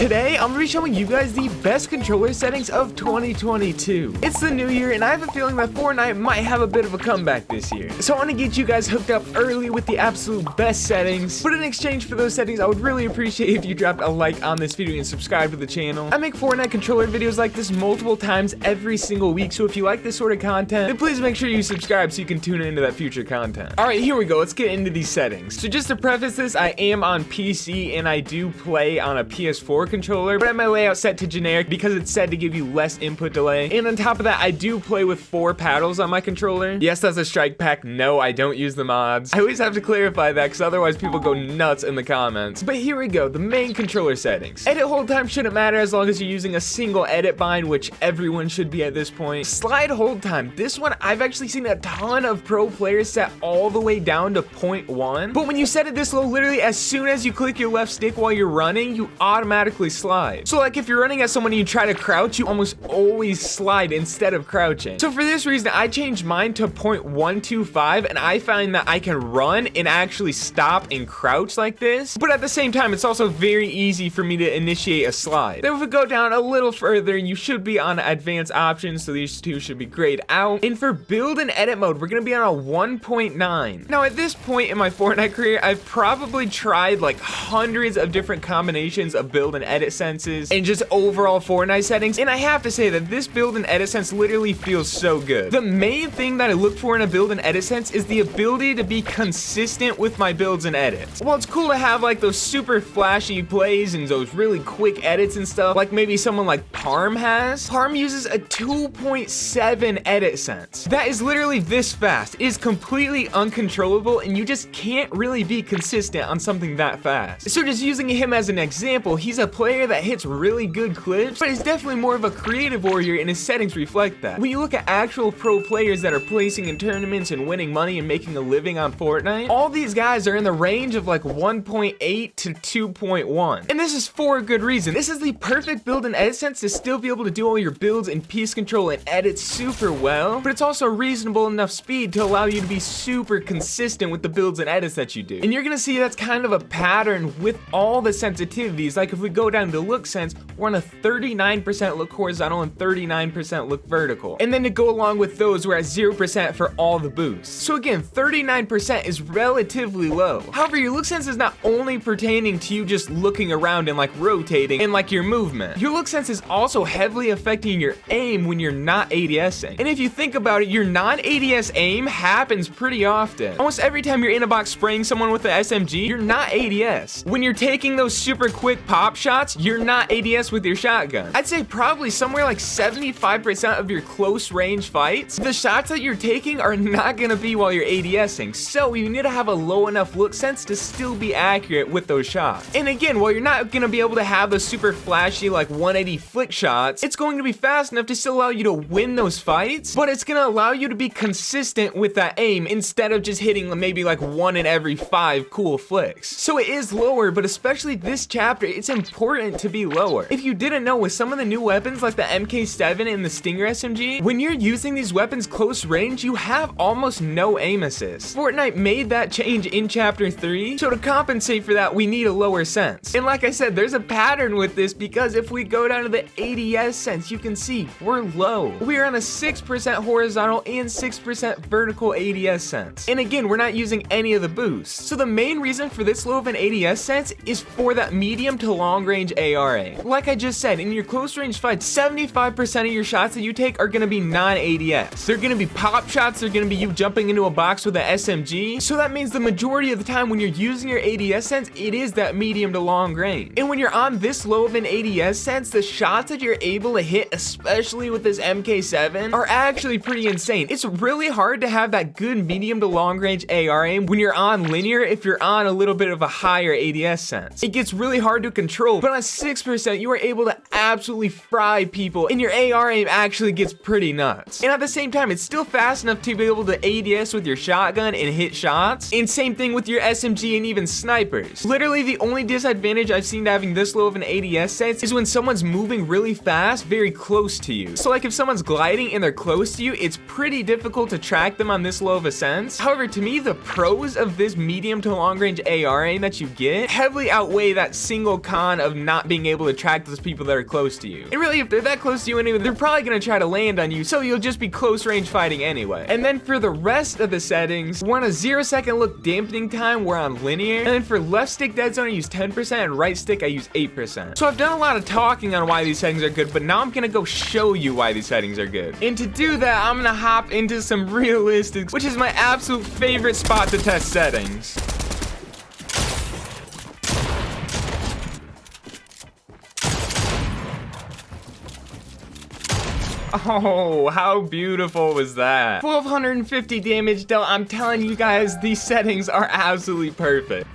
Today, I'm going to be showing you guys the best controller settings of 2022. It's the new year, and I have a feeling that Fortnite might have a bit of a comeback this year. So I want to get you guys hooked up early with the absolute best settings. But in exchange for those settings, I would really appreciate if you dropped a like on this video and subscribe to the channel. I make Fortnite controller videos like this multiple times every single week, so if you like this sort of content, then please make sure you subscribe so you can tune into that future content. Alright, here we go. Let's get into these settings. So just to preface this, I am on PC and I do play on a PS4 controller, but I have my layout set to generic because it's said to give you less input delay. And on top of that, I do play with 4 paddles on my controller. Yes, that's a strike pack. No, I don't use the mods. I always have to clarify that because otherwise people go nuts in the comments. But here we go, the main controller settings. Edit hold time shouldn't matter as long as you're using a single edit bind, which everyone should be at this point. Slide hold time. This one, I've actually seen a ton of pro players set all the way down to 0.1. But when you set it this low, literally as soon as you click your left stick while you're running, you automatically slide. So like if you're running at someone and you try to crouch, you almost always slide instead of crouching. So for this reason, I changed mine to 0.125, and I find that I can run and actually stop and crouch like this. But at the same time, it's also very easy for me to initiate a slide. Then if we go down a little further, you should be on advanced options, so these two should be grayed out. And for build and edit mode, we're gonna be on a 1.9. Now at this point in my Fortnite career, I've probably tried like hundreds of different combinations of build and edit senses and just overall Fortnite settings, and I have to say that this build and edit sense literally feels so good. The main thing that I look for in a build and edit sense is the ability to be consistent with my builds and edits. While it's cool to have like those super flashy plays and those really quick edits and stuff, like maybe someone like Parm has, Parm uses a 2.7 edit sense. That is literally this fast. It is completely uncontrollable, and you just can't really be consistent on something that fast. So just using him as an example, he's a player that hits really good clips, but he's definitely more of a creative warrior, and his settings reflect that. When you look at actual pro players that are placing in tournaments and winning money and making a living on Fortnite, all these guys are in the range of like 1.8 to 2.1. And this is for a good reason. This is the perfect build and edit sense to still be able to do all your builds in piece control and edit super well, but it's also reasonable enough speed to allow you to be super consistent with the builds and edits that you do. And you're gonna see that's kind of a pattern with all the sensitivities. Like if we go down to look sense, we're on a 39% look horizontal and 39% look vertical. And then to go along with those, we're at 0% for all the boosts. So again, 39% is relatively low. However, your look sense is not only pertaining to you just looking around and like rotating and like your movement. Your look sense is also heavily affecting your aim when you're not ADSing. And if you think about it, your non-ADS aim happens pretty often. Almost every time you're in a box spraying someone with the SMG, you're not ADS. When you're taking those super quick pop shots, you're not ADS with your shotgun. I'd say probably somewhere like 75% of your close range fights, the shots that you're taking are not gonna be while you're ADSing. So you need to have a low enough look sense to still be accurate with those shots. And again, while you're not gonna be able to have those super flashy like 180 flick shots, it's going to be fast enough to still allow you to win those fights, but it's gonna allow you to be consistent with that aim instead of just hitting maybe like 1 in every 5 cool flicks. So it is lower, but especially this chapter, it's important to be lower. If you didn't know, with some of the new weapons like the MK7 and the Stinger SMG, when you're using these weapons close range, you have almost no aim assist. Fortnite made that change in chapter 3, so to compensate for that, we need a lower sense. And like I said, there's a pattern with this because if we go down to the ADS sense, you can see we're low. We are on a 6% horizontal and 6% vertical ADS sense. And again, we're not using any of the boosts. So the main reason for this low of an ADS sense is for that medium to long range ARA. Like I just said, in your close range fights, 75% of your shots that you take are gonna be non-ADS. They're gonna be pop shots, they're gonna be you jumping into a box with an SMG. So that means the majority of the time when you're using your ADS sense, it is that medium to long range. And when you're on this low of an ADS sense, the shots that you're able to hit, especially with this MK7, are actually pretty insane. It's really hard to have that good medium to long range AR aim when you're on linear if you're on a little bit of a higher ADS sense. It gets really hard to control, but on 6%, you are able to absolutely fry people, and your AR aim actually gets pretty nuts. And at the same time, it's still fast enough to be able to ADS with your shotgun and hit shots, and same thing with your SMG and even snipers. Literally, the only disadvantage I've seen to having this low of an ADS sense is when someone's moving really fast, very close to you. So like if someone's gliding and they're close to you, it's pretty difficult to track them on this low of a sense. However, to me, the pros of this medium to long range AR aim that you get heavily outweigh that single con of of not being able to track those people that are close to you. And really, if they're that close to you anyway, they're probably gonna try to land on you, so you'll just be close range fighting anyway. And then for the rest of the settings, we're on a 0-second look dampening time, we're on linear. And then for left stick dead zone, I use 10%, and right stick, I use 8%. So I've done a lot of talking on why these settings are good, but now I'm gonna go show you why these settings are good. And to do that, I'm gonna hop into some realistics, which is my absolute favorite spot to test settings. Oh, how beautiful was that? 1250 damage dealt. I'm telling you guys, these settings are absolutely perfect.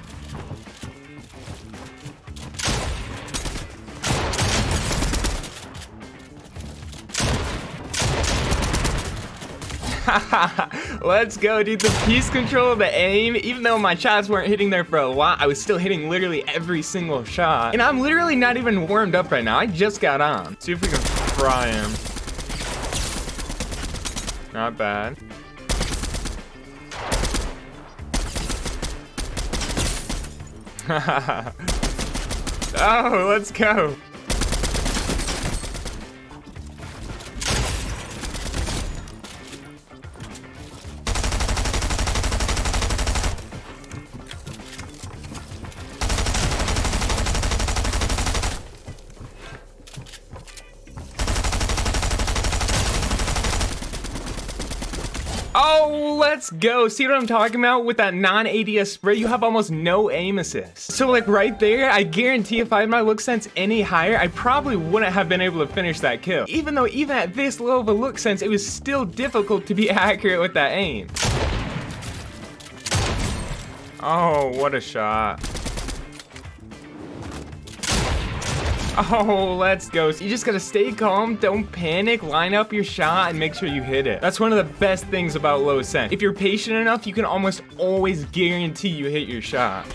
Let's go, dude. The piece control, the aim, even though my shots weren't hitting there for a lot, I was still hitting literally every single shot. And I'm literally not even warmed up right now. I just got on. See if we can fry him. Not bad. Oh, let's go. Oh, let's go. See what I'm talking about? With that non-ADS spray, you have almost no aim assist. So like right there, I guarantee if I had my look sense any higher, I probably wouldn't have been able to finish that kill. Even though even at this low of a look sense, it was still difficult to be accurate with that aim. Oh, what a shot. Oh, let's go. So you just gotta stay calm, don't panic, line up your shot, and make sure you hit it. That's one of the best things about low sense. If you're patient enough, you can almost always guarantee you hit your shot.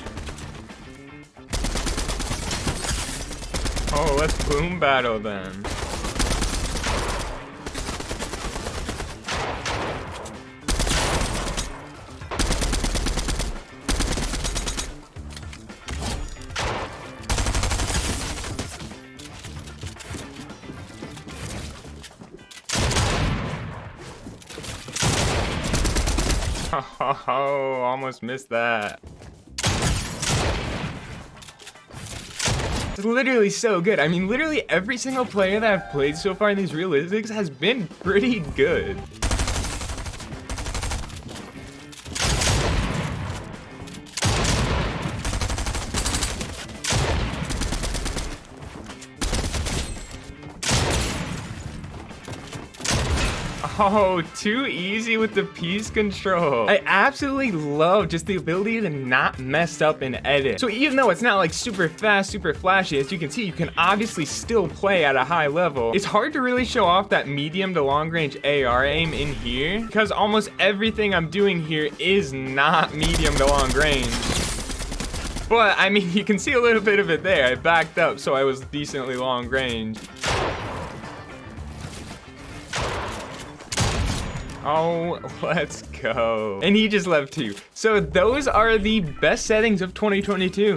Oh, let's boom battle then. Oh, almost missed that. It's literally so good. I mean, literally every single player that I've played so far in these realistics has been pretty good. Oh, too easy with the piece control. I absolutely love just the ability to not mess up and edit. So even though it's not like super fast, super flashy, as you can see, you can obviously still play at a high level. It's hard to really show off that medium to long range AR aim in here because almost everything I'm doing here is not medium to long range. But I mean, you can see a little bit of it there. I backed up, so I was decently long range. Oh, let's go. And he just left too. So those are the best settings of 2022.